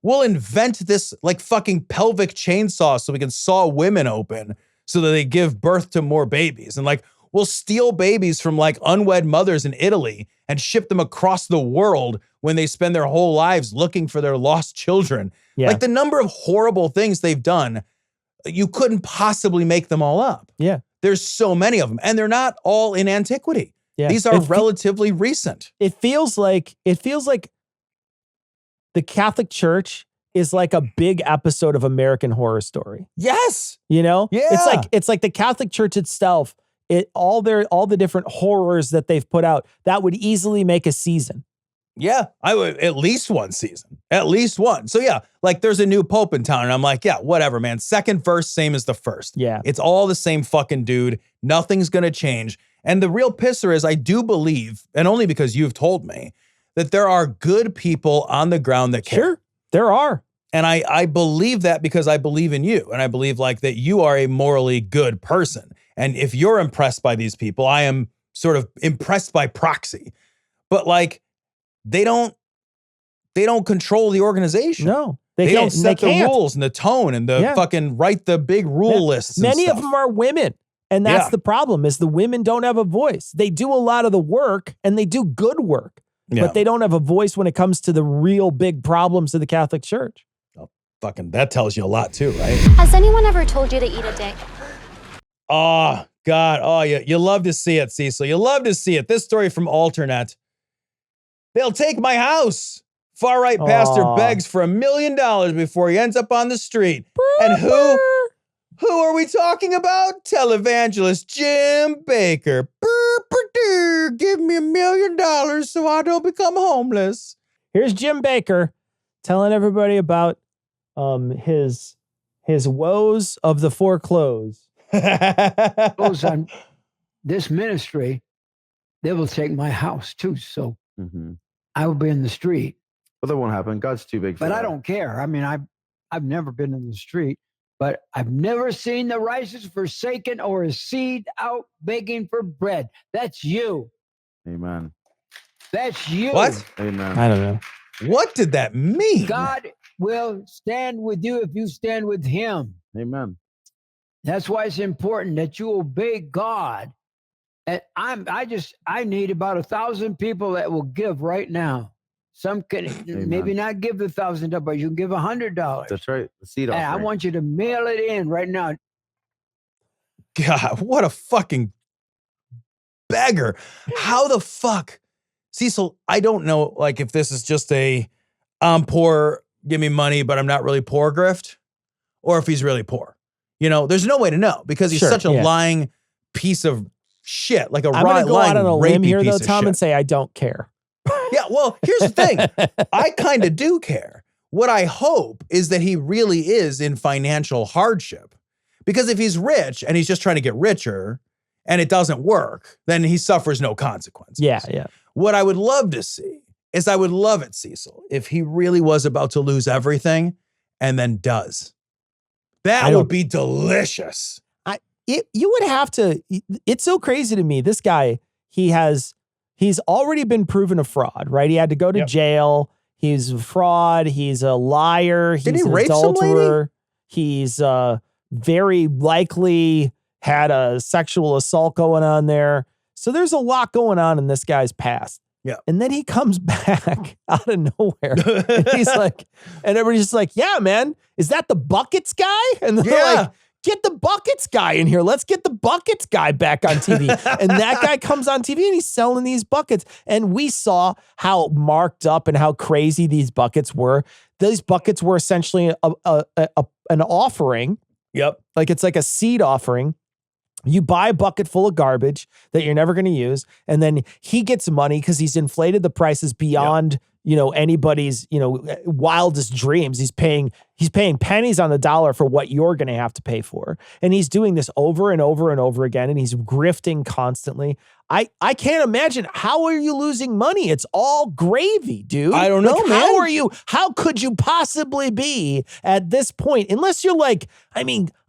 we'll invent this like fucking pelvic chainsaw so we can saw women open so that they give birth to more babies. And like, we'll steal babies from like unwed mothers in Italy and ship them across the world when they spend their whole lives looking for their lost children. Yeah. Like the number of horrible things they've done, you couldn't possibly make them all up. Yeah. There's so many of them, and they're not all in antiquity. Yeah. These are relatively recent. It feels like the Catholic Church is like a big episode of American Horror Story. Yes. You know? Yeah. It's like the Catholic Church itself, all the different horrors that they've put out, that would easily make a season. Yeah, I would at least one season, at least one. So yeah, like there's a new pope in town and I'm like, yeah, whatever, man. Second verse, same as the first. Yeah. It's all the same fucking dude. Nothing's going to change. And the real pisser is I do believe, and only because you've told me, that there are good people on the ground that care. Sure, there are. And I believe that because I believe in you. And I believe like that you are a morally good person. And if you're impressed by these people, I am sort of impressed by proxy. But like, they don't control the organization. No, they don't set the rules and the tone and the fucking write the big rule lists. Many of them are women. And that's the problem, is the women don't have a voice. They do a lot of the work and they do good work, but they don't have a voice when it comes to the real big problems of the Catholic Church. Oh, fucking, that tells you a lot too, right? Has anyone ever told you to eat a dick? Oh, God. Oh, you love to see it, Cecil. You love to see it. This story from Alternet. They'll take my house. Far-right pastor begs for $1 million before he ends up on the street. And who are we talking about? Televangelist Jim Bakker. Give me $1 million so I don't become homeless. Here's Jim Bakker telling everybody about his woes of the foreclosed. Goes on this ministry, they will take my house too. So I will be in the street. But that won't happen. God's too big for that. But I that. don't care. I mean, I've never been in the street, but I've never seen the righteous forsaken or a seed out begging for bread. That's you. Amen. That's you. What? Amen. I don't know. What did that mean? God will stand with you if you stand with him. Amen. That's why it's important that you obey God. And I need about 1,000 people that will give right now. Some can maybe not give the $1,000, but you can give $100. That's right. The seed And offering. I want you to mail it in right now. God, what a fucking beggar. How the fuck? Cecil, I don't know like if this is just I'm poor, give me money, but I'm not really poor grift, or if he's really poor. You know, there's no way to know because he's such a lying piece of shit, like a I'm going to go out on a limb here, though, Tom, shit. and say I don't care. Yeah, well, here's the thing. I kind of do care. What I hope is that he really is in financial hardship. Because if he's rich and he's just trying to get richer and it doesn't work, then he suffers no consequences. Yeah. What I would love to see is I would love it, Cecil, if he really was about to lose everything and then does. That would be delicious. You would have to, it's so crazy to me. This guy, he's already been proven a fraud, right? He had to go to jail. He's a fraud. He's a liar. He's Did he an rape some lady? adulterer. He's very likely had a sexual assault going on there. So there's a lot going on in this guy's past. Yeah. And then he comes back out of nowhere. And he's like, and everybody's just like, yeah, man, is that the buckets guy? And they're like, get the buckets guy in here. Let's get the buckets guy back on TV. And that guy comes on TV and he's selling these buckets. And we saw how marked up and how crazy these buckets were. These buckets were essentially an offering. Yep. Like it's like a seed offering. You buy a bucket full of garbage that you're never going to use. And then he gets money because he's inflated the prices beyond, anybody's, wildest dreams. He's paying pennies on the dollar for what you're going to have to pay for. And he's doing this over and over and over again. And he's grifting constantly. I can't imagine. How are you losing money? It's all gravy, dude. I don't know, man. How could you possibly be at this point? Unless you're like,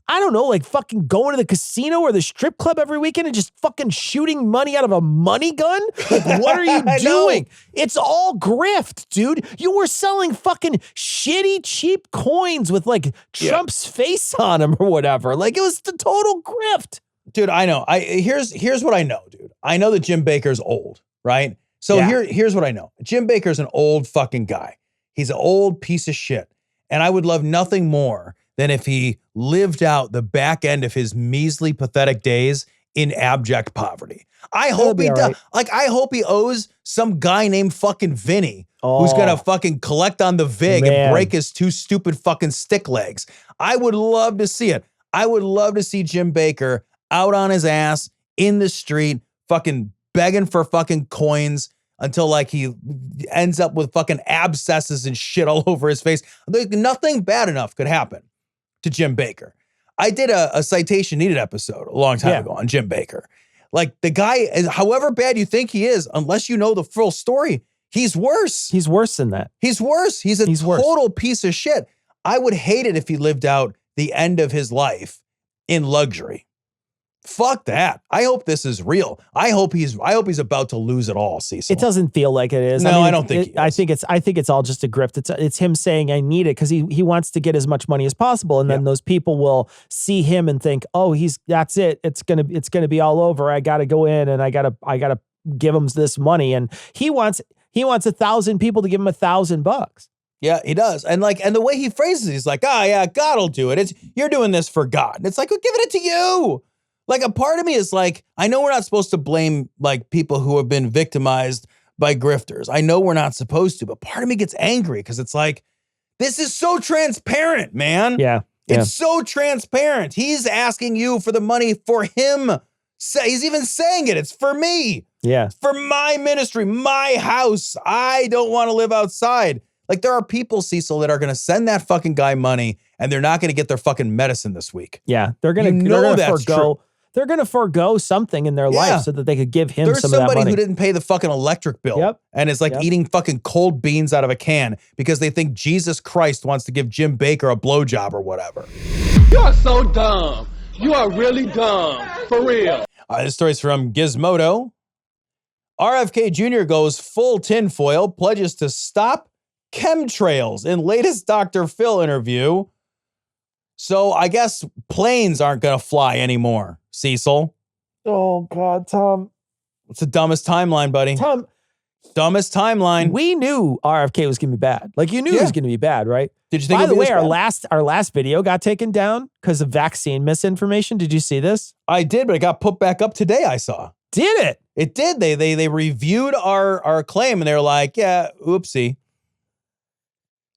I don't know, like fucking going to the casino or the strip club every weekend and just fucking shooting money out of a money gun? Like, what are you doing? It's all grift, dude. You were selling fucking shitty, cheap coins with like Trump's face on them or whatever. Like it was the total grift. Dude, I know. Here's what I know, dude. I know that Jim Baker's old, right? So here's what I know. Jim Baker's an old fucking guy. He's an old piece of shit. And I would love nothing more than if he lived out the back end of his measly, pathetic days in abject poverty. I hope he does. Like, I hope he owes some guy named fucking Vinny who's gonna fucking collect on the vig and break his two stupid fucking stick legs. I would love to see it. I would love to see Jim Baker out on his ass in the street, fucking begging for fucking coins until like he ends up with fucking abscesses and shit all over his face. Nothing bad enough could happen to Jim Baker. I did a citation needed episode a long time ago on Jim Baker. Like the guy is, however bad you think he is, unless you know the full story, he's worse. He's worse than that. He's worse. He's a total piece of shit. I would hate it if he lived out the end of his life in luxury. Fuck that. I hope this is real. I hope he's about to lose it all, Cecil. It doesn't feel like it is. No, I don't think I think it's all just a grift. It's him saying I need it because he wants to get as much money as possible. And then those people will see him and think, oh, that's it. It's gonna be all over. I gotta go in and I gotta give him this money. And he wants 1,000 people to give him $1,000. Yeah, he does. And the way he phrases it, he's like, God will do it. You're doing this for God. And it's like, we're giving it to you. Like a part of me is like, I know we're not supposed to blame like people who have been victimized by grifters. I know we're not supposed to, but part of me gets angry because it's like, this is so transparent, man. Yeah. It's so transparent. He's asking you for the money for him. He's even saying it. It's for me. Yeah. For my ministry, my house. I don't want to live outside. Like there are people, Cecil, that are going to send that fucking guy money and they're not going to get their fucking medicine this week. Yeah. They're going to They're going to forego something in their life so that they could give him some of that money. There's somebody who didn't pay the fucking electric bill and is like eating fucking cold beans out of a can because they think Jesus Christ wants to give Jim Baker a blowjob or whatever. You are so dumb. You are really dumb. For real. This story's from Gizmodo. RFK Jr. goes full tinfoil, pledges to stop chemtrails in latest Dr. Phil interview. So I guess planes aren't going to fly anymore, Cecil. Oh, God, Tom. It's the dumbest timeline, buddy. Tom. Dumbest timeline. We knew RFK was going to be bad. Like, you knew it was going to be bad, right? Did you think By the way, our last video got taken down because of vaccine misinformation. Did you see this? I did, but it got put back up today, I saw. Did it? It did. They reviewed our claim, and they were like, yeah, oopsie.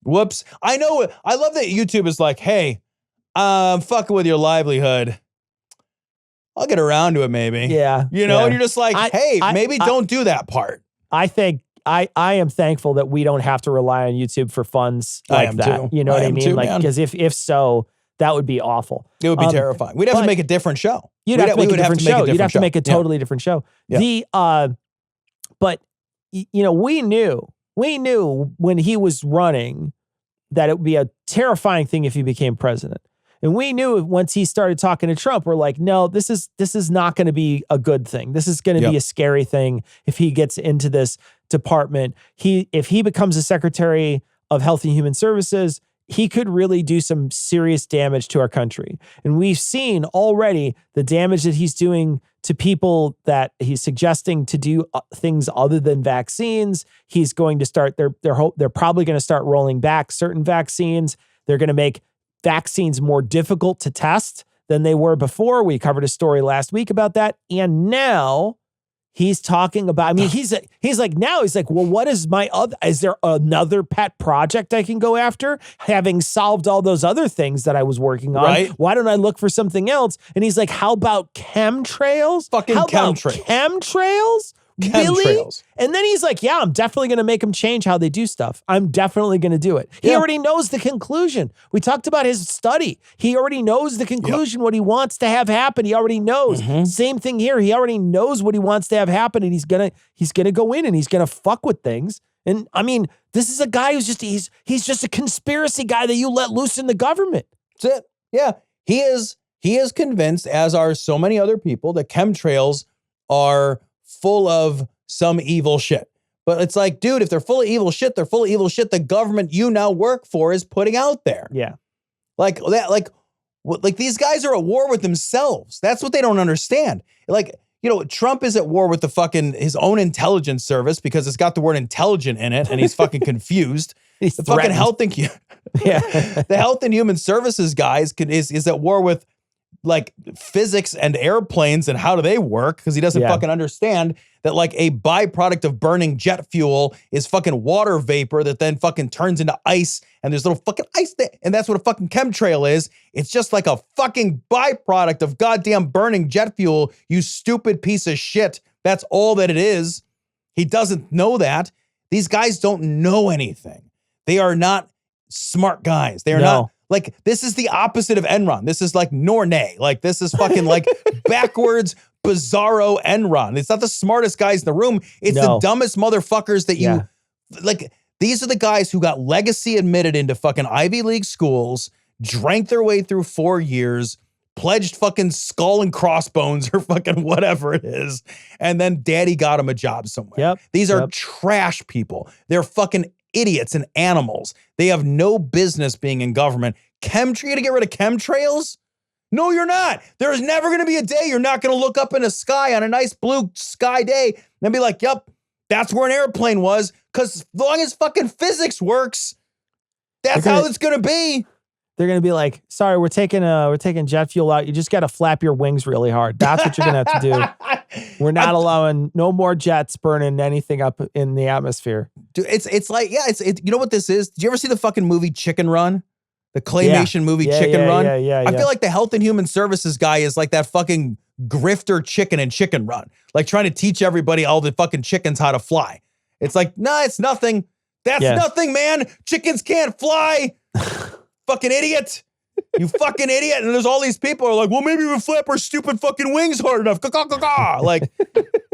Whoops. I know. I love that YouTube is like, hey, I'm fucking with your livelihood. I'll get around to it maybe. Yeah. And you're just like, maybe don't do that part. I think I am thankful that we don't have to rely on YouTube for funds like that. Too. You know what I mean? Like, because if so, that would be awful. It would be terrifying. We'd have to make a different show. You'd have to make a different show. You'd have to make a totally different show. Yeah. But we knew when he was running that it would be a terrifying thing if he became president. And we knew once he started talking to Trump, we're like, no, this is not going to be a good thing. This is going to be a scary thing if he gets into this department. If he becomes a Secretary of Health and Human Services, he could really do some serious damage to our country. And we've seen already the damage that he's doing to people that he's suggesting to do things other than vaccines. He's going to start, they're probably going to start rolling back certain vaccines. They're going to make vaccines more difficult to test than they were before. We covered a story last week about that. And now he's talking about, I mean, he's like, well, what is is there another pet project I can go after? Having solved all those other things that I was working on, right? Why don't I look for something else? And he's like, how about chemtrails? Fucking chemtrails. Chemtrails? Really? And then he's like, yeah, I'm definitely going to make them change how they do stuff. I'm definitely going to do it. He already knows the conclusion. We talked about his study. He already knows the conclusion, what he wants to have happen. He already knows. Same thing here. He already knows what he wants to have happen, and he's gonna go in and he's gonna fuck with things. And I mean, this is a guy who's just he's just a conspiracy guy that you let loose in the government. That's it. Yeah. He is convinced, as are so many other people, that chemtrails are full of some evil shit. But it's like, dude, if they're full of evil shit, they're full of evil shit the government you now work for is putting out there. Yeah. Like these guys are at war with themselves. That's what they don't understand. Like, Trump is at war with his own intelligence service because it's got the word intelligent in it, and he's fucking confused. He's the fucking the Health and Human Services guys is at war with like physics and airplanes and how do they work, because he doesn't fucking understand that like a byproduct of burning jet fuel is fucking water vapor that then fucking turns into ice, and there's little fucking ice there, and that's what a fucking chemtrail is. It's just like a fucking byproduct of goddamn burning jet fuel, you stupid piece of shit. That's all that it is. He doesn't know that. These guys don't know anything. They are not smart guys. They are not. Like, this is the opposite of Enron. This is like Nornay. Like, this is fucking like backwards, bizarro Enron. It's not the smartest guys in the room. It's the dumbest motherfuckers that you, like, these are the guys who got legacy admitted into fucking Ivy League schools, drank their way through 4 years, pledged fucking skull and crossbones or fucking whatever it is, and then daddy got them a job somewhere. These are trash people. They're fucking idiots and animals. They have no business being in government. You're gonna get rid of chemtrails? No, you're not. There's never gonna be a day you're not gonna look up in the sky on a nice blue sky day and be like, yep, that's where an airplane was. Because as long as fucking physics works, that's how it's gonna be. They're gonna be like, sorry, we're taking jet fuel out. You just gotta flap your wings really hard. That's what you're gonna have to do. We're not allowing no more jets burning anything up in the atmosphere. Dude, it's like, you know what this is? Did you ever see the fucking movie Chicken Run? The claymation movie Chicken Run? I feel like the Health and Human Services guy is like that fucking grifter chicken in Chicken Run. Like trying to teach everybody, all the fucking chickens, how to fly. It's like, nah, it's nothing. That's nothing, man. Chickens can't fly. Fucking idiot. You fucking idiot. And there's all these people who are like, well, maybe we flap our stupid fucking wings hard enough. Like,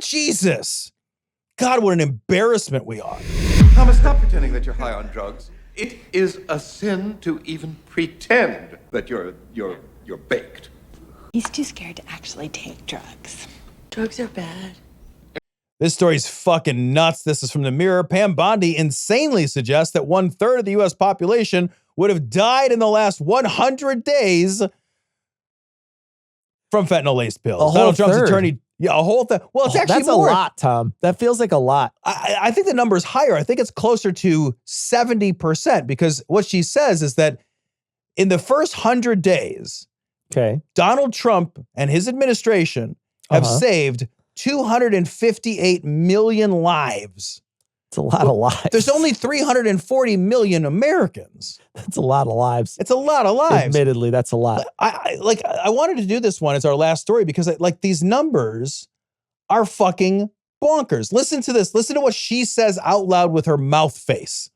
Jesus. God, what an embarrassment we are. Thomas, stop pretending that you're high on drugs. It is a sin to even pretend that you're baked. He's too scared to actually take drugs. Drugs are bad. This story's fucking nuts. This is from the Mirror. Pam Bondi insanely suggests that 1/3 of the U.S. population would have died in the last 100 days from fentanyl-laced pills. Donald Trump's attorney, a whole thing. Well, it's actually that's more. A lot, Tom. That feels like a lot. I think the number is higher. I think it's closer to 70%, because what she says is that in the first 100 days, Donald Trump and his administration have saved 258 million lives. It's a lot of lives. There's only 340 million Americans. That's a lot of lives. It's a lot of lives. Admittedly, that's a lot. I wanted to do this one as our last story because like these numbers are fucking bonkers. Listen to this. Listen to what she says out loud with her mouth face.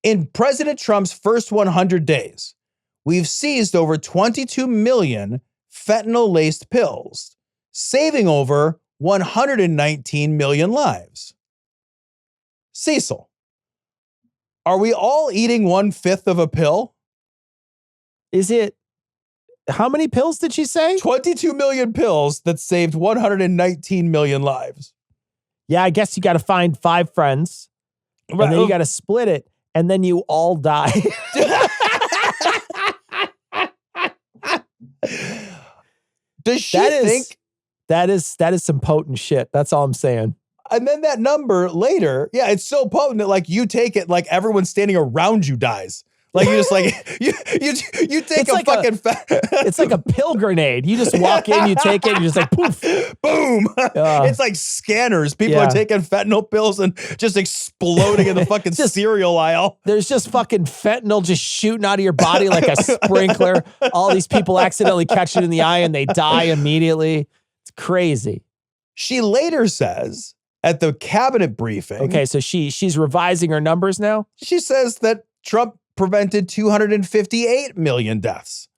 In President Trump's first 100 days, we've seized over 22 million fentanyl-laced pills, saving over 119 million lives. Cecil, are we all eating 1/5 of a pill? Is it, how many pills did she say? 22 million pills that saved 119 million lives. Yeah, I guess you got to find 5 friends, and then you got to split it. and then you all die. Does she think that is some potent shit? That's all I'm saying. And then that number later, yeah, it's so potent that like you take it, like everyone standing around you dies. Like you just like you take It's it's like a pill grenade. You just walk in, you take it, and you're just like poof, boom. It's like scanners. People are taking fentanyl pills and just exploding in the fucking cereal aisle. There's just fucking fentanyl just shooting out of your body like a sprinkler. All these people accidentally catch it in the eye and they die immediately. It's crazy. She later says at the cabinet briefing. Okay, so she's revising her numbers now. She says that Trump prevented 258 million deaths,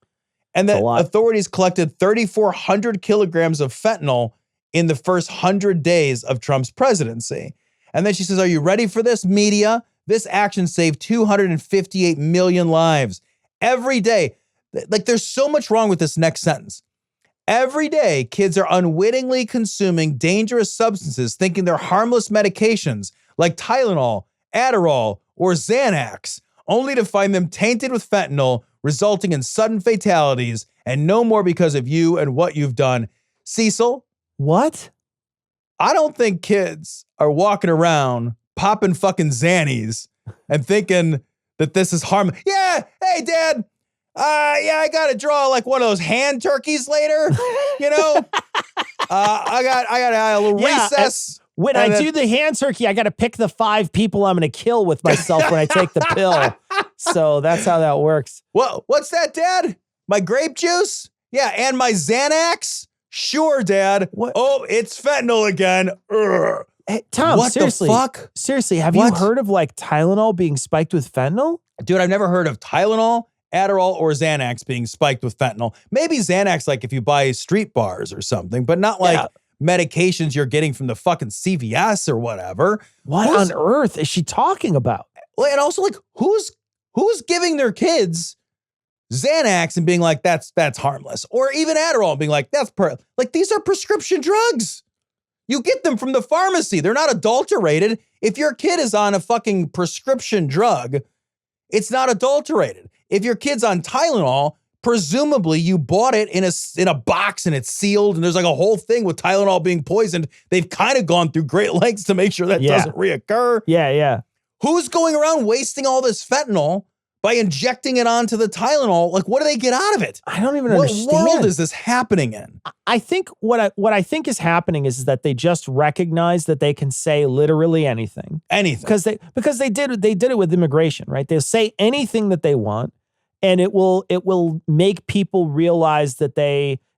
and that authorities collected 3,400 kilograms of fentanyl in the first 100 days of Trump's presidency. And then she says, are you ready for this, media? This action saved 258 million lives every day. Like, there's so much wrong with this next sentence. Every day, kids are unwittingly consuming dangerous substances, thinking they're harmless medications like Tylenol, Adderall, or Xanax, only to find them tainted with fentanyl, resulting in sudden fatalities, and no more because of you and what you've done. Cecil? What? I don't think kids are walking around popping fucking Xannies and thinking that this is harm. Yeah, hey, Dad. I gotta draw like one of those hand turkeys later. You know, I got a little recess. When I do the hand turkey, I got to pick the 5 people I'm going to kill with myself when I take the pill. So that's how that works. What's that, Dad? My grape juice? Yeah, and my Xanax? Sure, Dad. What? Oh, it's fentanyl again. Urgh. Hey, Tom, what seriously, the fuck? Seriously, have you heard of like Tylenol being spiked with fentanyl? Dude, I've never heard of Tylenol, Adderall, or Xanax being spiked with fentanyl. Maybe Xanax, like if you buy street bars or something, but not like medications you're getting from the fucking CVS or whatever. What on earth is she talking about? And also, like, who's giving their kids Xanax and being like, that's harmless, or even Adderall and being like, like these are prescription drugs. You get them from the pharmacy. They're not adulterated. If your kid is on a fucking prescription drug, it's not adulterated. If your kid's on Tylenol, presumably you bought it in a box and it's sealed and there's like a whole thing with Tylenol being poisoned. They've kind of gone through great lengths to make sure that doesn't reoccur. Yeah. Who's going around wasting all this fentanyl by injecting it onto the Tylenol? Like, what do they get out of it? I don't even understand. What world is this happening in? I think what I think is happening is that they just recognize that they can say literally anything. Because they did it with immigration, right? They'll say anything that they want. And it will make people realize that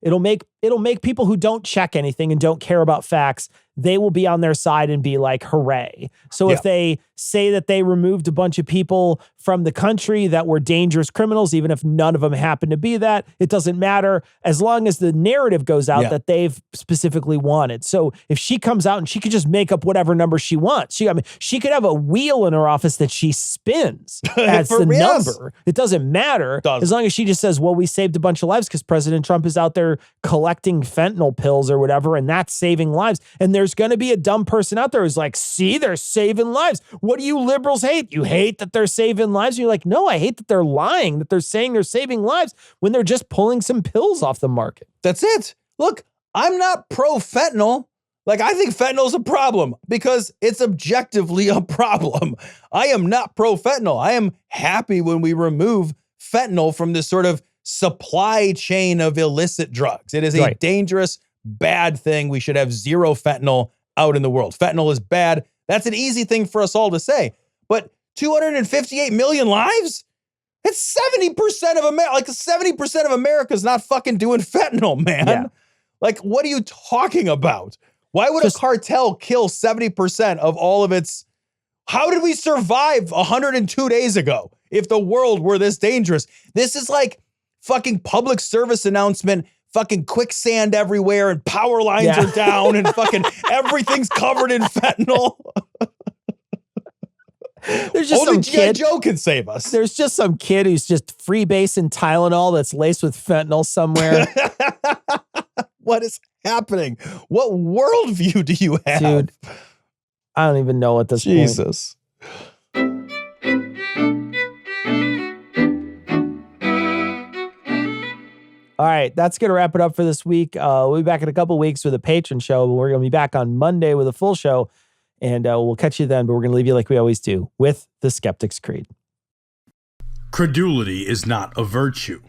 it'll make people who don't check anything and don't care about facts, they will be on their side and be like, hooray. So if they say that they removed a bunch of people from the country that were dangerous criminals, even if none of them happen to be that, it doesn't matter as long as the narrative goes out that they've specifically wanted. So if she comes out and she could just make up whatever number she wants, she could have a wheel in her office that she spins as the number. It doesn't matter as long as she just says, well, we saved a bunch of lives because President Trump is out there collecting fentanyl pills or whatever, and that's saving lives. And there's going to be a dumb person out there who's like, see, they're saving lives. What do you liberals hate? You hate that they're saving lives? And you're like, no, I hate that they're lying, that they're saying they're saving lives when they're just pulling some pills off the market. That's it. Look, I'm not pro-fentanyl. Like, I think fentanyl's a problem because it's objectively a problem. I am not pro-fentanyl. I am happy when we remove fentanyl from this sort of supply chain of illicit drugs. It is a dangerous, bad thing. We should have zero fentanyl out in the world. Fentanyl is bad. That's an easy thing for us all to say. But 258 million lives? That's 70% of America. Like 70% of America's not fucking doing fentanyl, man. Yeah. Like, what are you talking about? Why would a cartel kill 70% of all of its... How did we survive 102 days ago if the world were this dangerous? This is like fucking public service announcement, fucking quicksand everywhere and power lines are down and fucking everything's covered in fentanyl. There's just Only some G.I. kid. Joe can save us. There's just some kid who's just freebasing Tylenol that's laced with fentanyl somewhere. What is happening? What worldview do you have? Dude, I don't even know at this point. Jesus. All right, that's going to wrap it up for this week. We'll be back in a couple weeks with a patron show. We're going to be back on Monday with a full show, and we'll catch you then. But we're going to leave you like we always do with the Skeptic's Creed. Credulity is not a virtue.